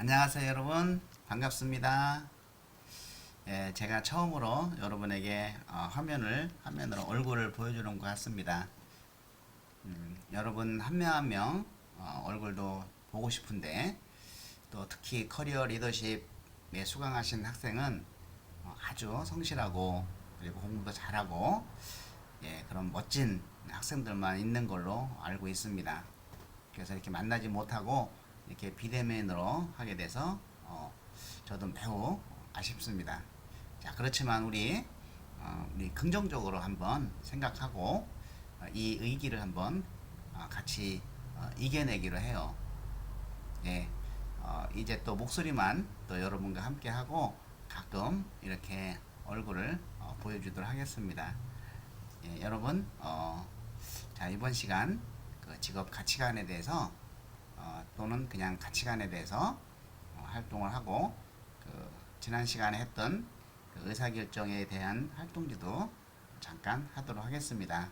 안녕하세요 여러분, 반갑습니다. 예, 제가 처음으로 여러분에게 화면으로 얼굴을 보여주는 것 같습니다. 여러분 한 명 한 명 얼굴도 보고 싶은데, 또 특히 커리어 리더십에 수강하신 학생은 아주 성실하고, 그리고 공부도 잘하고, 예, 그런 멋진 학생들만 있는 걸로 알고 있습니다. 그래서 이렇게 만나지 못하고 이렇게 비대면으로 하게 돼서 저도 매우 아쉽습니다. 자, 그렇지만 우리 긍정적으로 한번 생각하고 이 의기를 한번 같이 이겨내기로 해요. 예, 이제 또 목소리만 또 여러분과 함께 하고 가끔 이렇게 얼굴을 보여주도록 하겠습니다. 예, 여러분, 자, 이번 시간 그 직업 가치관에 대해서 또는 그냥 가치관에 대해서 활동을 하고, 그 지난 시간에 했던 그 의사결정에 대한 활동지도 잠깐 하도록 하겠습니다.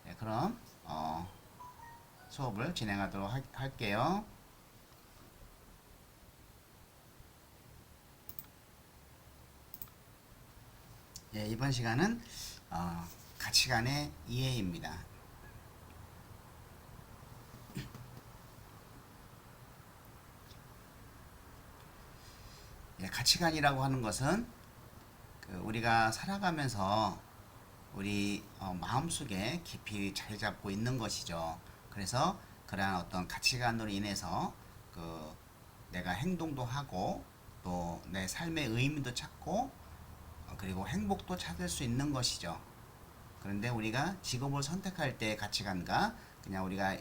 네, 그럼 수업을 진행하도록 할게요. 예, 이번 시간은 가치관의 이해입니다. 예, 가치관이라고 하는 것은 그 우리가 살아가면서 우리 마음속에 깊이 자리 잡고 있는 것이죠. 그래서 그러한 어떤 가치관으로 인해서 그 내가 행동도 하고 또 내 삶의 의미도 찾고 그리고 행복도 찾을 수 있는 것이죠. 그런데 우리가 직업을 선택할 때 가치관과 그냥 우리가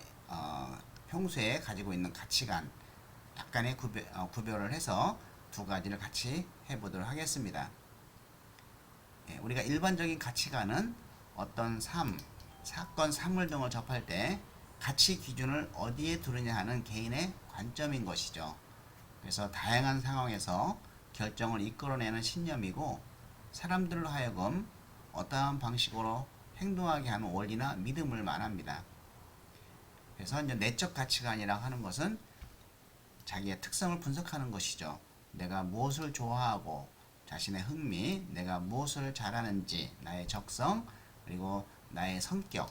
평소에 가지고 있는 가치관 약간의 구별을 해서 두 가지를 같이 해보도록 하겠습니다. 예, 우리가 일반적인 가치관은 어떤 사건, 사물 등을 접할 때 가치 기준을 어디에 두느냐 하는 개인의 관점인 것이죠. 그래서 다양한 상황에서 결정을 이끌어내는 신념이고, 사람들로 하여금 어떠한 방식으로 행동하게 하는 원리나 믿음을 말합니다. 그래서 이제 내적 가치관이라고 하는 것은 자기의 특성을 분석하는 것이죠. 내가 무엇을 좋아하고 자신의 흥미, 내가 무엇을 잘하는지, 나의 적성, 그리고 나의 성격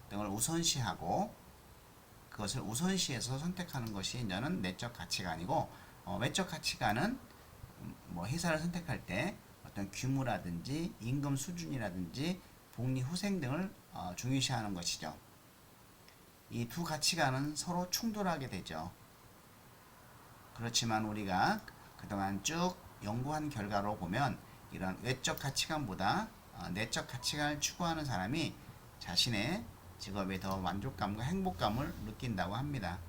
등을 우선시하고 그것을 우선시해서 선택하는 것이 이제는 내적 가치관이고, 외적 가치관은 뭐 회사를 선택할 때 어떤 규모라든지 임금 수준이라든지 복리 후생 등을 중요시하는 것이죠. 이 두 가치관은 서로 충돌하게 되죠. 그렇지만 우리가 그동안 쭉 연구한 결과로 보면 이런 외적 가치관보다 내적 가치관을 추구하는 사람이 자신의 직업에 더 만족감과 행복감을 느낀다고 합니다.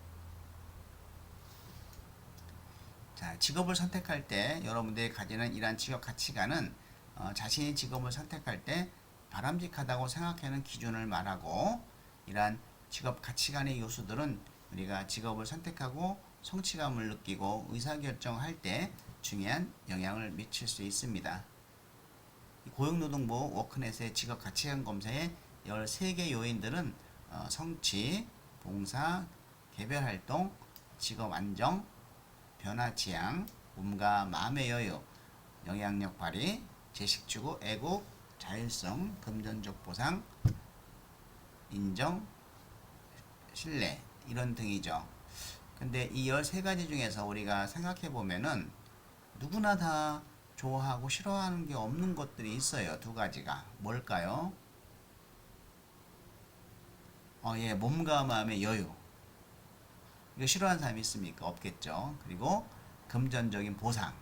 자, 직업을 선택할 때 여러분들이 가지는 이러한 직업 가치관은 자신의 직업을 선택할 때 바람직하다고 생각하는 기준을 말하고, 이러한 직업 가치관의 요소들은 우리가 직업을 선택하고 성취감을 느끼고 의사결정할 때 중요한 영향을 미칠 수 있습니다. 고용노동부 워크넷의 직업 가치관 검사의 13개 요인들은 성취, 봉사, 개별활동, 직업 안정, 변화 지향, 몸과 마음의 여유, 영향력 발휘, 재식 추구, 애국, 자율성, 금전적 보상, 인정, 신뢰 이런 등이죠. 근데 이 13가지 중에서 우리가 생각해 보면은 누구나 다 좋아하고 싫어하는 게 없는 것들이 있어요. 두 가지가 뭘까요? 예, 몸과 마음의 여유. 이거 싫어하는 사람이 있습니까? 없겠죠. 그리고 금전적인 보상.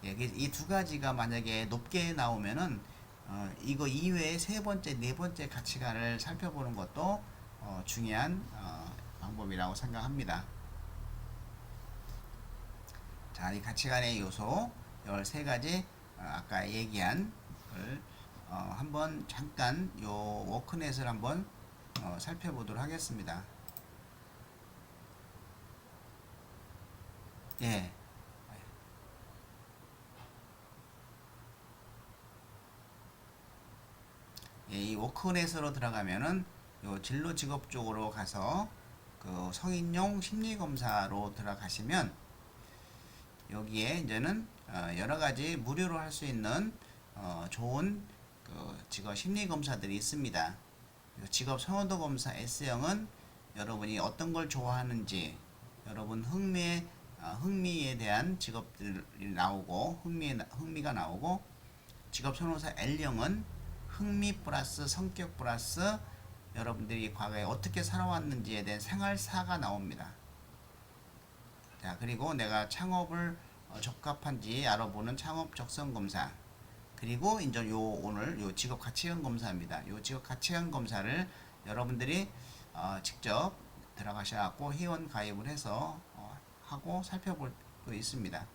예, 이 두 가지가 만약에 높게 나오면은 이거 이외에 세 번째, 네 번째 가치관을 살펴보는 것도 중요한 방법이라고 생각합니다. 자, 이 가치관의 요소 13가지 아까 얘기한 걸 한번 잠깐 요 워크넷을 한번 살펴보도록 하겠습니다. 예. 예, 이 워크넷으로 들어가면은 요 진로 직업 쪽으로 가서 그 성인용 심리 검사로 들어가시면, 13가지 가치관을 쭉 볼 수 있습니다. 예, 이 워크넷을 한번 여기에 이제는 여러 가지 무료로 할 수 있는 좋은 그 직업 심리 검사들이 있습니다. 직업 선호도 검사 S형은 여러분이 어떤 걸 좋아하는지, 여러분 흥미에 대한 직업들이 나오고 흥미가 나오고, 직업 선호사 L형은 흥미 플러스 성격 플러스 여러분들이 과거에 어떻게 살아왔는지에 대한 생활사가 나옵니다. 자, 그리고 내가 창업을 적합한지 알아보는 창업 적성 검사. 그리고 이제 오늘 요 직업 가치관 검사입니다. 요 직업 가치관 검사를 여러분들이 직접 들어가셔갖고 회원 가입을 해서 하고 살펴볼 수 있습니다.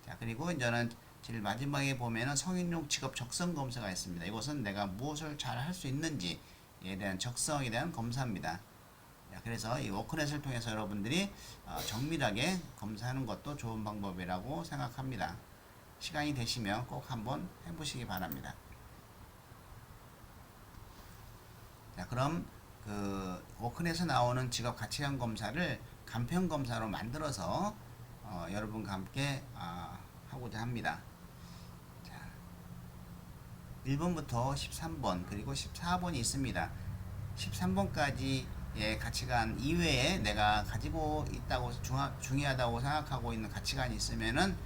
자, 그리고 이제는 제일 마지막에 보면은 성인용 직업 적성 검사가 있습니다. 이것은 내가 무엇을 잘 할 수 있는지에 대한 적성에 대한 검사입니다. 자, 그래서 이 워크넷을 통해서 여러분들이 정밀하게 검사하는 것도 좋은 방법이라고 생각합니다. 시간이 되시면 꼭 한번 해보시기 바랍니다. 자, 그럼 그 워크넷에서 나오는 직업 가치관 검사를 간편 검사로 만들어서 여러분과 함께 하고자 합니다. 자, 1번부터 13번 그리고 14번이 있습니다. 13번까지의 가치관 이외에 내가 가지고 있다고 중요하다고 생각하고 있는 가치관이 있으면은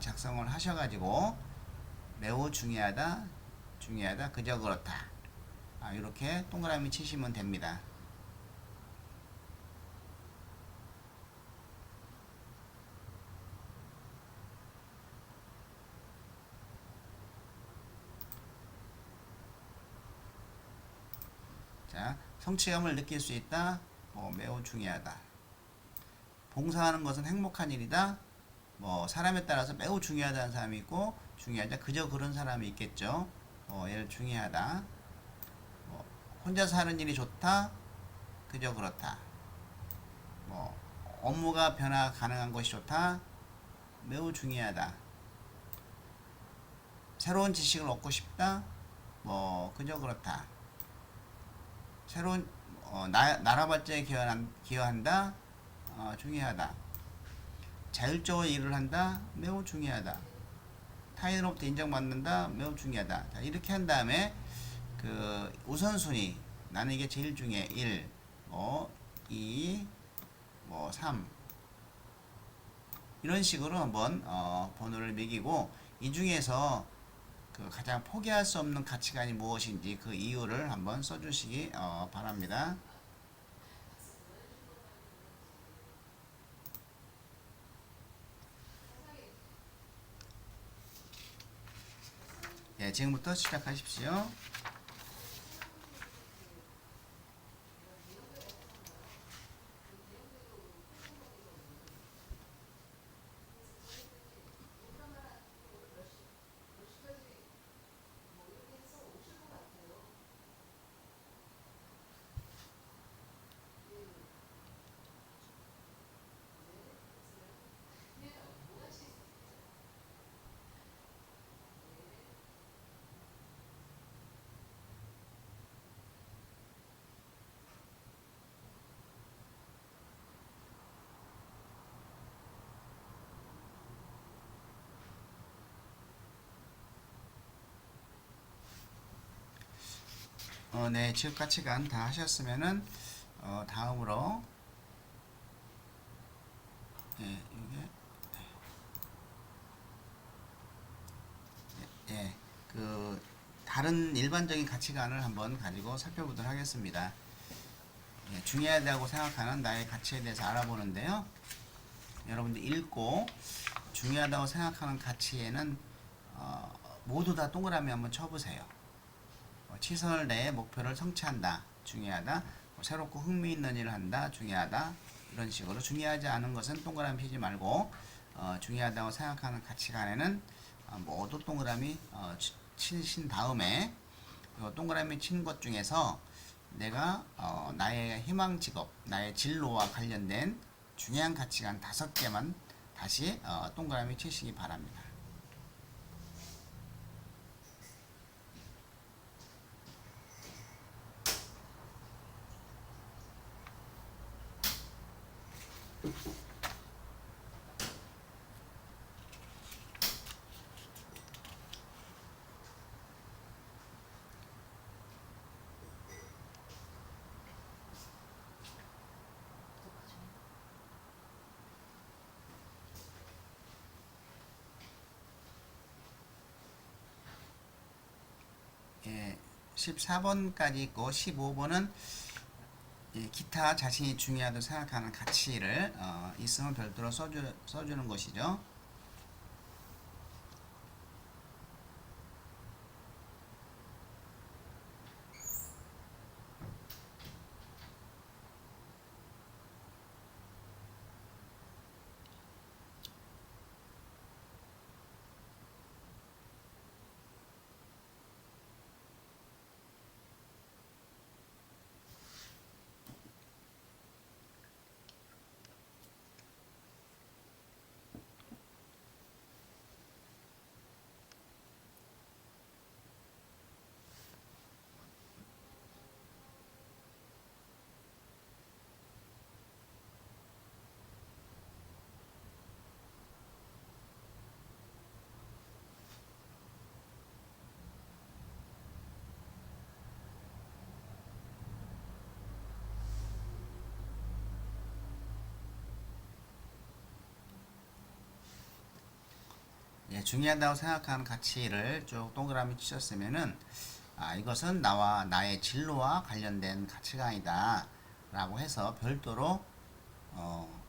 작성을 하셔가지고 매우 중요하다, 그저 그렇다. 이렇게 동그라미 치시면 됩니다. 자, 성취감을 느낄 수 있다, 매우 중요하다. 봉사하는 것은 행복한 일이다. 사람에 따라서 매우 중요하다는 사람이 있고 중요하다 그저 그런 사람이 있겠죠. 예를 중요하다. 혼자서 하는 일이 좋다. 그저 그렇다. 업무가 변화 가능한 것이 좋다. 매우 중요하다. 새로운 지식을 얻고 싶다. 그저 그렇다. 새로운 나라 발전에 기여한다. 중요하다. 자율적으로 일을 한다. 매우 중요하다. 타인으로부터 인정받는다. 매우 중요하다. 자, 이렇게 한 다음에 그 우선순위, 나는 이게 제일 중요해. 1, 2, 3 이런 식으로 한번 번호를 매기고, 이 중에서 그 가장 포기할 수 없는 가치관이 무엇인지 그 이유를 한번 써주시기 바랍니다. 예, 지금부터 시작하십시오. 네, 지역 가치관 다 하셨으면은 다음으로 이게 그 다른 일반적인 가치관을 한번 가지고 살펴보도록 하겠습니다. 중요하다고 생각하는 나의 가치에 대해서 알아보는데요. 여러분들 읽고 중요하다고 생각하는 가치에는 모두 다 동그라미 한번 쳐보세요. 최선을 내해 목표를 성취한다. 중요하다. 새롭고 흥미있는 일을 한다. 중요하다. 이런 식으로 중요하지 않은 것은 동그라미 피지 말고 중요하다고 생각하는 가치관에는 모두 동그라미 치신 다음에 동그라미 친 것 중에서 내가 나의 희망 직업, 나의 진로와 관련된 중요한 가치관 5개만 다시 동그라미 치시기 바랍니다. 14번까지 있고 15번은 기타 자신이 중요하다고 생각하는 가치를 있으면 별도로 써주는 것이죠. 중요하다고 생각하는 가치를 쭉 동그라미 치셨으면은 이것은 나와 나의 진로와 관련된 가치관이다 라고 해서 별도로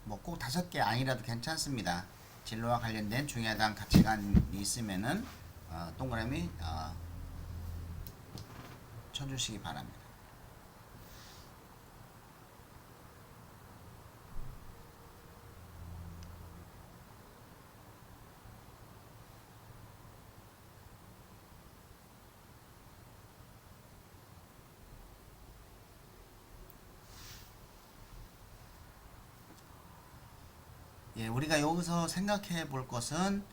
뭐 꼭 5개 아니라도 괜찮습니다. 진로와 관련된 중요하다는 가치관이 있으면은 동그라미 쳐주시기 바랍니다. 우리가 여기서 생각해 볼 것은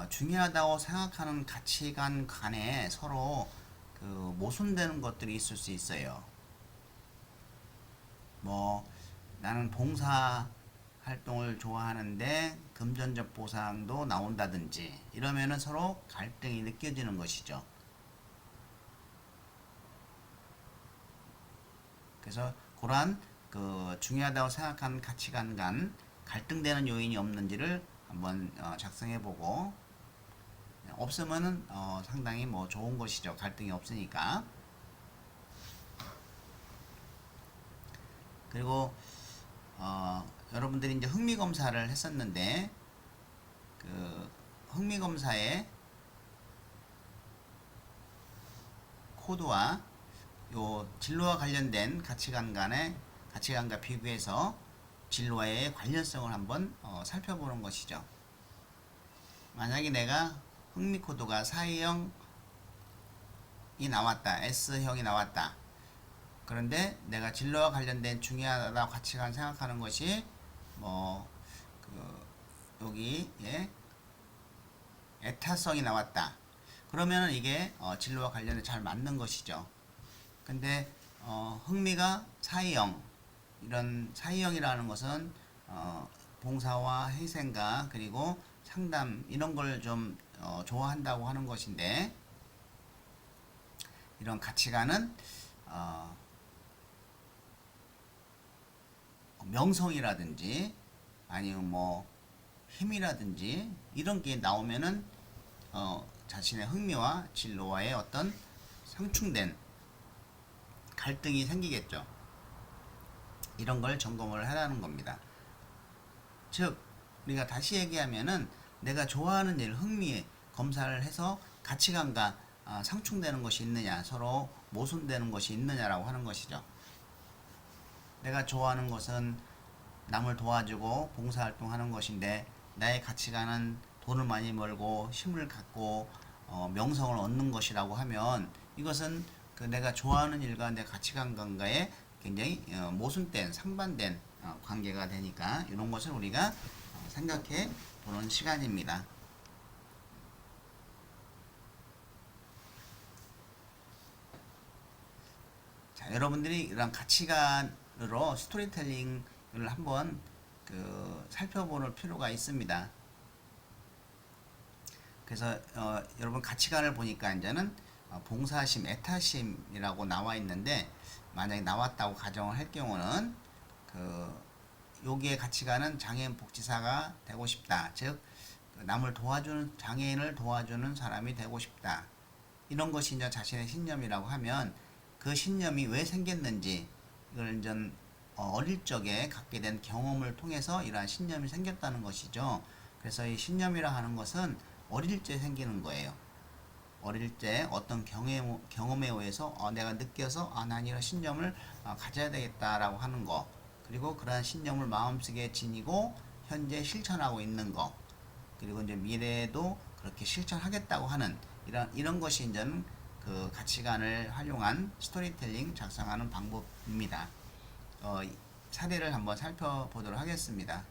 중요하다고 생각하는 가치관 간에 서로 그 모순되는 것들이 있을 수 있어요. 뭐 나는 봉사 활동을 좋아하는데 금전적 보상도 나온다든지 이러면은 서로 갈등이 느껴지는 것이죠. 그래서 그러한 그 중요하다고 생각하는 가치관 간 갈등되는 요인이 없는지를 한번 작성해보고 없으면은 상당히 뭐 좋은 것이죠. 갈등이 없으니까. 그리고 여러분들이 이제 흥미 검사를 했었는데 그 흥미 검사의 코드와 요 진로와 관련된 가치관 간의 가치관과 비교해서 진로와의 관련성을 한번 살펴보는 것이죠. 만약에 내가 흥미 코드가 4A형이 나왔다, S형이 나왔다. 그런데 내가 진로와 관련된 중요하다 가치관 생각하는 것이 여기 에타성이 나왔다. 그러면 이게 진로와 관련해 잘 맞는 것이죠. 근데 흥미가 4A형 이런 4A형이라는 것은 봉사와 희생과 그리고 상담 이런 걸 좀 좋아한다고 하는 것인데 이런 가치관은 명성이라든지 아니면 뭐 힘이라든지 이런 게 나오면은 자신의 흥미와 진로와의 어떤 상충된 갈등이 생기겠죠. 이런 걸 점검을 하라는 겁니다. 즉 우리가 다시 얘기하면은 내가 좋아하는 일, 흥미 검사를 해서 가치관과 상충되는 것이 있느냐, 서로 모순되는 것이 있느냐라고 하는 것이죠. 내가 좋아하는 것은 남을 도와주고 봉사활동하는 것인데 나의 가치관은 돈을 많이 벌고 힘을 갖고 명성을 얻는 것이라고 하면 이것은 그 내가 좋아하는 일과 내 가치관과의 굉장히 모순된 상반된 관계가 되니까 이런 것을 우리가 생각해 보는 시간입니다. 자, 여러분들이 이런 가치관으로 스토리텔링을 한번 살펴보는 필요가 있습니다. 그래서 여러분 가치관을 보니까 이제는 봉사심, 애타심이라고 나와 있는데 만약에 나왔다고 가정을 할 경우는 여기에 가치관은 장애인 복지사가 되고 싶다. 즉 남을 도와주는 장애인을 도와주는 사람이 되고 싶다. 이런 것이 이제 자신의 신념이라고 하면 그 신념이 왜 생겼는지 이걸 이제 어릴 적에 갖게 된 경험을 통해서 이러한 신념이 생겼다는 것이죠. 그래서 이 신념이라 하는 것은 어릴 때 생기는 거예요. 어릴 때 어떤 경험에 의해서 내가 느껴서 난 이런 신념을 가져야 되겠다라고 하는 거, 그리고 그러한 신념을 마음속에 지니고 현재 실천하고 있는 거, 그리고 이제 미래에도 그렇게 실천하겠다고 하는 이런 것이 이제는 그 가치관을 활용한 스토리텔링 작성하는 방법입니다. 사례를 한번 살펴보도록 하겠습니다.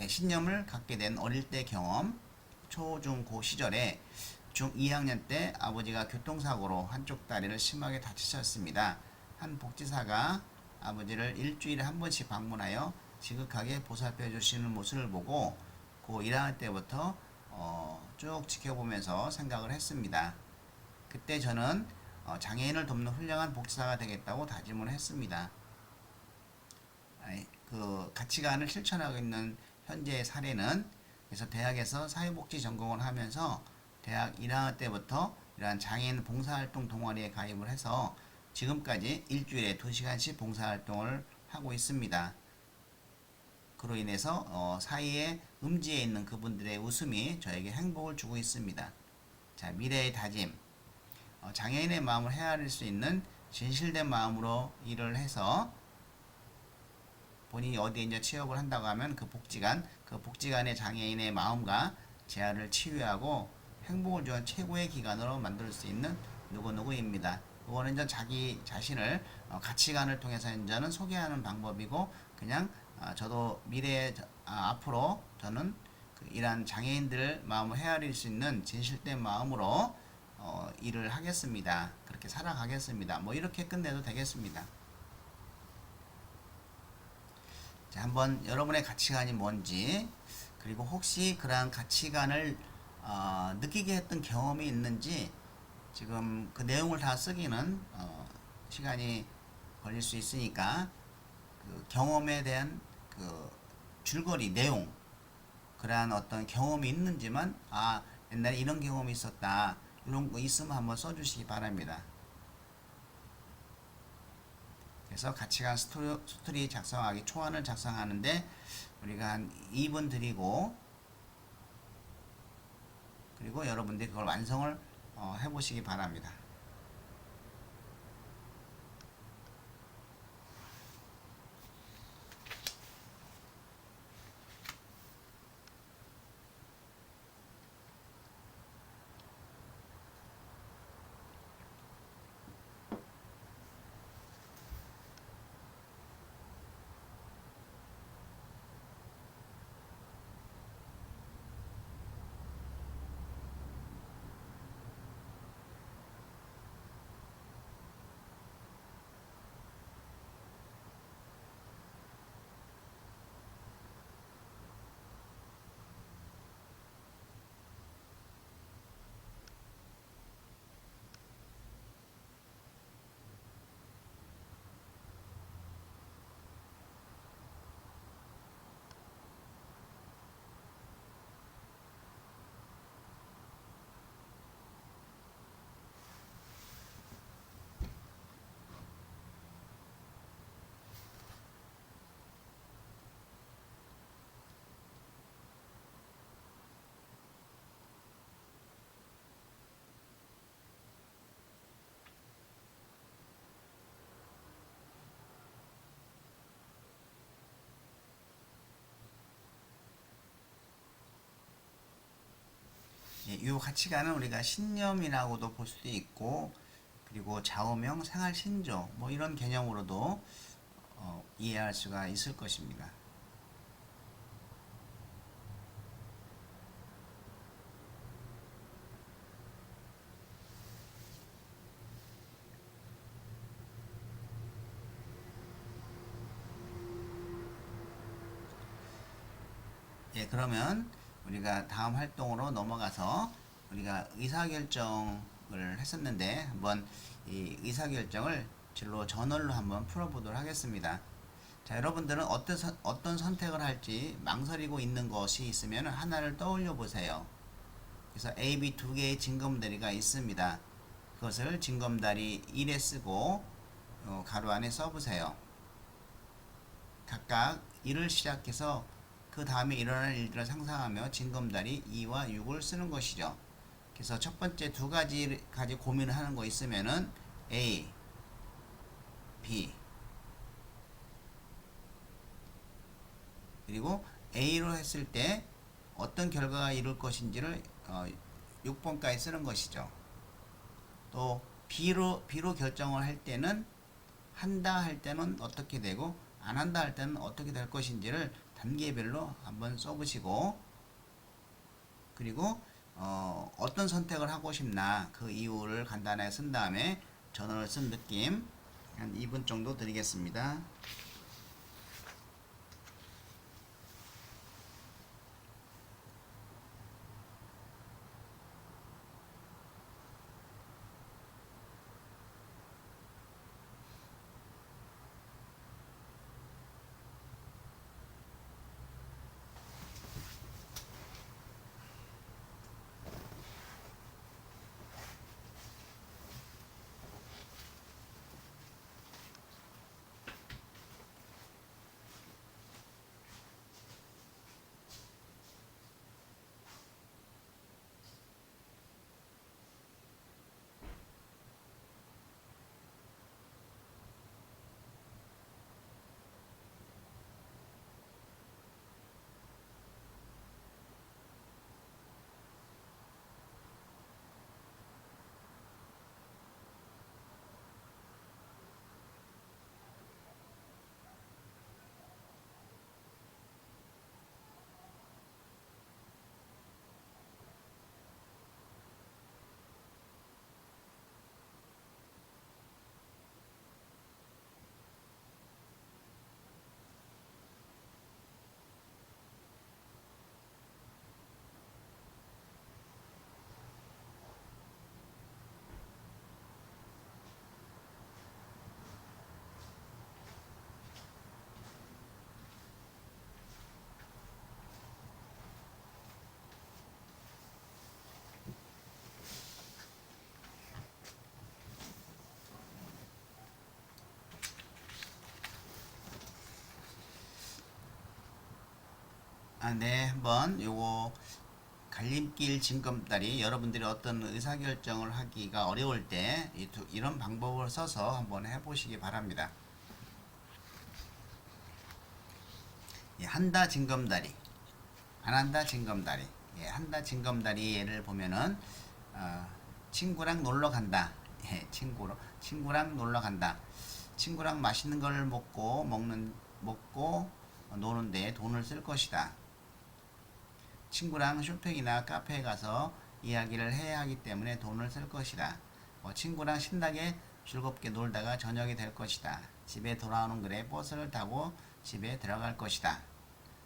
신념을 갖게 된 어릴 때 경험. 초, 중, 고 시절에 중 2학년 때 아버지가 교통사고로 한쪽 다리를 심하게 다치셨습니다. 한 복지사가 아버지를 일주일에 한 번씩 방문하여 지극하게 보살펴 주시는 모습을 보고 고 1학년 때부터 쭉 지켜보면서 생각을 했습니다. 그때 저는 장애인을 돕는 훌륭한 복지사가 되겠다고 다짐을 했습니다. 그 가치관을 실천하고 있는 현재의 사례는, 그래서 대학에서 사회복지 전공을 하면서 대학 1학년 때부터 이러한 장애인 봉사활동 동아리에 가입을 해서 지금까지 일주일에 2시간씩 봉사활동을 하고 있습니다. 그로 인해서 사이에 음지에 있는 그분들의 웃음이 저에게 행복을 주고 있습니다. 자, 미래의 다짐. 장애인의 마음을 헤아릴 수 있는 진실된 마음으로 일을 해서 본인이 어디에 이제 취업을 한다고 하면 그 복지관의 장애인의 마음과 재활을 치유하고 행복을 주는 최고의 기관으로 만들 수 있는 누구누구입니다. 그거는 이제 자기 자신을 가치관을 통해서 이제는 소개하는 방법이고, 그냥 저도 미래에 앞으로 저는 이러한 장애인들 마음을 헤아릴 수 있는 진실된 마음으로 일을 하겠습니다. 그렇게 살아가겠습니다. 뭐 이렇게 끝내도 되겠습니다. 자, 한번 여러분의 가치관이 뭔지, 그리고 혹시 그러한 가치관을 느끼게 했던 경험이 있는지, 지금 그 내용을 다 쓰기는 시간이 걸릴 수 있으니까 그 경험에 대한 그 줄거리 내용, 그러한 어떤 경험이 있는지만 옛날에 이런 경험이 있었다, 이런 거 있으면 한번 써주시기 바랍니다. 그래서 가치관 스토리 작성하기, 초안을 작성하는데 우리가 한 2분 드리고, 그리고 여러분들이 그걸 완성을 해보시기 바랍니다. 이 가치관은 우리가 신념이라고도 볼 수도 있고, 그리고 좌우명, 생활 신조, 뭐 이런 개념으로도 이해할 수가 있을 것입니다. 그러면 우리가 다음 활동으로 넘어가서, 우리가 의사결정을 했었는데 한번 이 의사결정을 진로 저널로 한번 풀어보도록 하겠습니다. 자, 여러분들은 어떤 선택을 할지 망설이고 있는 것이 있으면 하나를 떠올려 보세요. 그래서 A, B 두 개의 징검다리가 있습니다. 그것을 징검다리 1에 쓰고 가로 안에 써보세요. 각각 1을 시작해서 그 다음에 일어날 일들을 상상하며 징검다리 2와 6을 쓰는 것이죠. 그래서 첫 번째 두 가지 고민을 하는 거 있으면은 A, B 그리고 A로 했을 때 어떤 결과가 이룰 것인지를 6번까지 쓰는 것이죠. 또 B로 결정을 할 때는 한다 할 때는 어떻게 되고 안 한다 할 때는 어떻게 될 것인지를 단계별로 한번 써보시고 그리고 어떤 선택을 하고 싶나 그 이유를 간단하게 쓴 다음에 전어를 쓴 느낌 한 2분 정도 드리겠습니다. 네, 한번 요거 갈림길 징검다리 여러분들이 어떤 의사결정을 하기가 어려울 때 이런 방법을 써서 한번 해보시기 바랍니다. 예, 한다 징검다리 안 한다 징검다리 예, 한다 징검다리 예를 보면은 친구랑 놀러 간다. 예, 친구랑 놀러 간다. 친구랑 맛있는 걸 먹고 노는데 돈을 쓸 것이다. 친구랑 쇼핑이나 카페에 가서 이야기를 해야 하기 때문에 돈을 쓸 것이다. 친구랑 신나게 즐겁게 놀다가 저녁이 될 것이다. 집에 돌아오는 길에 버스를 타고 집에 들어갈 것이다.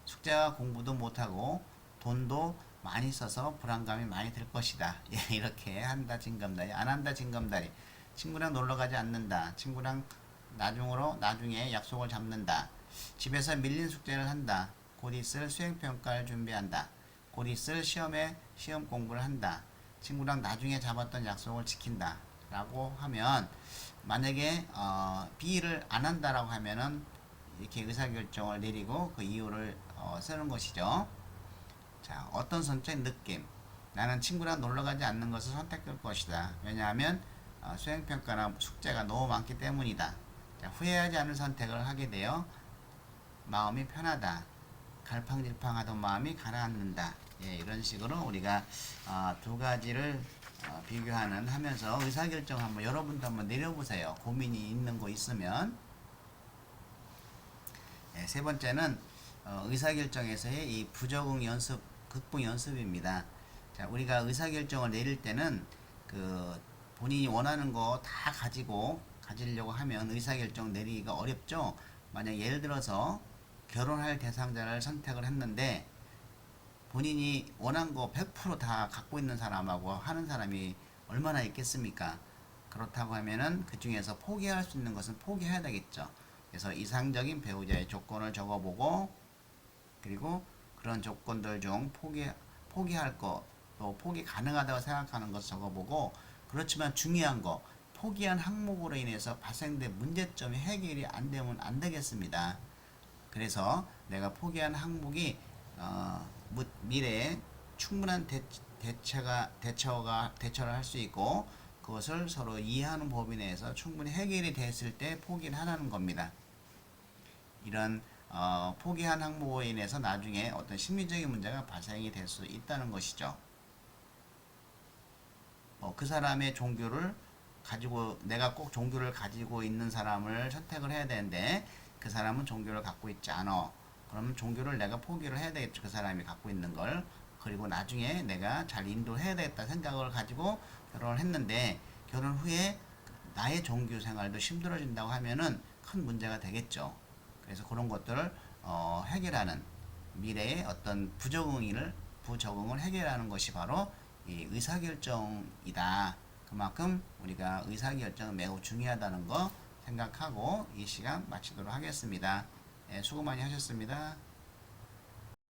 숙제와 공부도 못하고 돈도 많이 써서 불안감이 많이 들 것이다. 예, 이렇게 한다 징검다리 안 한다 징검다리 친구랑 놀러 가지 않는다. 친구랑 나중에 약속을 잡는다. 집에서 밀린 숙제를 한다. 곧 있을 수행평가를 준비한다. 곧 있을 시험 공부를 한다. 친구랑 나중에 잡았던 약속을 지킨다. 라고 하면 만약에 B를 안 한다라고 하면은 이렇게 의사결정을 내리고 그 이유를 쓰는 것이죠. 자, 어떤 선택 느낌. 나는 친구랑 놀러 가지 않는 것을 선택할 것이다. 왜냐하면 수행평가나 숙제가 너무 많기 때문이다. 자, 후회하지 않을 선택을 하게 되어 마음이 편하다. 갈팡질팡하던 마음이 가라앉는다. 예, 이런 식으로 우리가 두 가지를 하면서 의사결정 한번 여러분도 한번 내려보세요. 고민이 있는 거 있으면. 예, 세 번째는 의사결정에서의 이 부적응 연습, 극복 연습입니다. 자, 우리가 의사결정을 내릴 때는 그 본인이 원하는 거 다 가지려고 하면 의사결정 내리기가 어렵죠. 만약 예를 들어서 결혼할 대상자를 선택을 했는데 본인이 원한 거 100%다 갖고 있는 사람하고 하는 사람이 얼마나 있겠습니까? 그렇다고 하면은 그 중에서 포기할 수 있는 것은 포기해야 되겠죠. 그래서 이상적인 배우자의 조건을 적어보고 그리고 그런 조건들 중 포기할 거 또 포기 가능하다고 생각하는 것을 적어보고, 그렇지만 중요한 거, 포기한 항목으로 인해서 발생된 문제점이 해결이 안 되면 안 되겠습니다. 그래서 내가 포기한 항목이 미래에 충분한 대처를 할 수 있고, 그것을 서로 이해하는 범위 내에서 충분히 해결이 됐을 때 포기를 하라는 겁니다. 이런 포기한 항목으로 인해서 나중에 어떤 심리적인 문제가 발생이 될 수 있다는 것이죠. 그 사람의 종교를 가지고, 내가 꼭 종교를 가지고 있는 사람을 선택을 해야 되는데 그 사람은 종교를 갖고 있지 않아. 그러면 종교를 내가 포기를 해야 되겠죠. 그 사람이 갖고 있는 걸. 그리고 나중에 내가 잘 인도해야 되겠다 생각을 가지고 결혼을 했는데, 결혼 후에 나의 종교 생활도 힘들어진다고 하면은 큰 문제가 되겠죠. 그래서 그런 것들을 해결하는, 미래의 어떤 부적응을 해결하는 것이 바로 이 의사결정이다. 그만큼 우리가 의사결정은 매우 중요하다는 거 생각하고 이 시간 마치도록 하겠습니다. 수고 많이 하셨습니다.